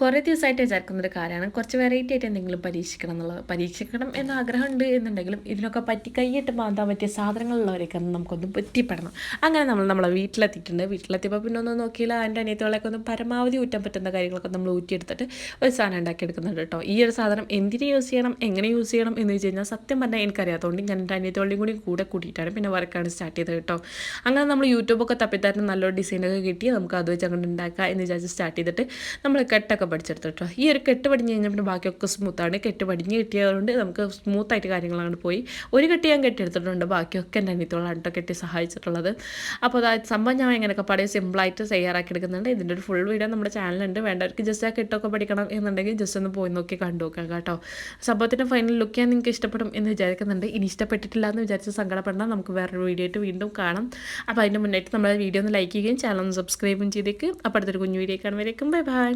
കുറേ ദിവസമായിട്ട് വിചാരിക്കുന്നൊരു കാര്യമാണ് കുറച്ച് വെറൈറ്റി ആയിട്ട് എന്തെങ്കിലും പരീക്ഷിക്കണം എന്നുള്ളത്. പരീക്ഷിക്കണം എന്ന ആഗ്രഹമുണ്ട് എന്നുണ്ടെങ്കിലും ഇതിനൊക്കെ പറ്റി കൈയിട്ട് മാന്താൻ പറ്റിയ സാധനങ്ങളുള്ളവരൊക്കെ നമുക്കൊന്ന് എത്തിപ്പെടണം. അങ്ങനെ നമ്മളെ വീട്ടിലെത്തിയിട്ടുണ്ട്. വീട്ടിലെത്തിയപ്പോൾ പിന്നെ ഒന്നും നോക്കിയില്ല. എൻ്റെ അനിയത്തികളൊക്കെ ഒന്ന് പരമാവധി ഊറ്റാൻ പറ്റുന്ന കാര്യങ്ങളൊക്കെ നമ്മൾ ഊറ്റിയെടുത്തിട്ട് ഒരു സാധനം ഉണ്ടാക്കിയെടുക്കുന്നുണ്ട് കേട്ടോ. ഈ ഒരു സാധനം എന്തിന് യൂസ് ചെയ്യണം, എങ്ങനെ യൂസ് ചെയ്യണം എന്ന് വെച്ച് കഴിഞ്ഞാൽ സത്യം പറഞ്ഞാൽ എനിക്കറിയാത്തതുകൊണ്ട് ഞാൻ എൻ്റെ അനിയത്തികളുടെയും കൂടെ കൂട്ടിയിട്ടാണ് പിന്നെ വർക്കാണ് സ്റ്റാർട്ട് ചെയ്തത് കേട്ടോ. അങ്ങനെ നമ്മൾ യൂട്യൂബൊക്കെ തപ്പിത്തന്നെ നല്ലൊരു ഡിസൈനൊക്കെ കിട്ടി നമുക്ക് അത് വെച്ച് അങ്ങോട്ട് ഉണ്ടാക്കുക എന്ന് വിചാരിച്ച് സ്റ്റാർട്ട് ചെയ്തിട്ട് നമ്മൾ കെട്ടൊക്കെ പഠിച്ചെടുത്തു കേട്ടോ. ഈ ഒരു കെട്ട് പടിഞ്ഞ് കഴിഞ്ഞാൽ പിന്നെ ബാക്കിയൊക്കെ സ്മൂത്താണ്. കെട്ട് പടിഞ്ഞ് കിട്ടിയതുകൊണ്ട് നമുക്ക് സ്മൂത്തായിട്ട് കാര്യങ്ങളാണ് പോയി. ഒരു കെട്ട് ഞാൻ കെട്ടിയെടുത്തിട്ടുണ്ട്, ബാക്കിയൊക്കെ എൻ്റെ അനിയത്തോളാണ് കേട്ടോ കെട്ടി സഹായിച്ചിട്ടുള്ളത്. അപ്പോൾ അതായത് സംഭവം ഞാൻ എങ്ങനെയൊക്കെ പടയെ സിമ്പിളായിട്ട് തയ്യാറാക്കി എടുക്കുന്നുണ്ട്. ഇതിൻ്റെ ഒരു ഫുൾ വീഡിയോ നമ്മുടെ ചാനലുണ്ട്. വേണ്ടവർക്ക് ജസ്റ്റ് ആ കെട്ടൊക്കെ പഠിക്കണം എന്നുണ്ടെങ്കിൽ ജസ്റ്റ് ഒന്ന് പോയി നോക്കി കണ്ടു നോക്കാം കേട്ടോ. സംഭവത്തിൻ്റെ ഫൈനൽ ലുക്ക് ഞാൻ നിങ്ങൾക്ക് ഇഷ്ടപ്പെടും എന്ന് വിചാരിക്കുന്നുണ്ട്. ഇനി ഇഷ്ടപ്പെട്ടിട്ടില്ല എന്ന് വിചാരിച്ച് സങ്കടപ്പെടണം. നമുക്ക് വേറൊരു വീഡിയോ ആയിട്ട് വീണ്ടും കാണാം. അപ്പോൾ അതിൻ്റെ മുന്നായിട്ട് നമ്മുടെ വീഡിയോ ഒന്ന് ലൈക്ക് ചെയ്യുകയും ചാനൽ ഒന്ന് സബ്സ്ക്രൈബും ചെയ്തേക്ക്. അപ്പോൾ അടുത്തൊരു കുഞ്ഞു വീഡിയോ കാണുമ്പോഴേക്കും ബൈ ബൈ.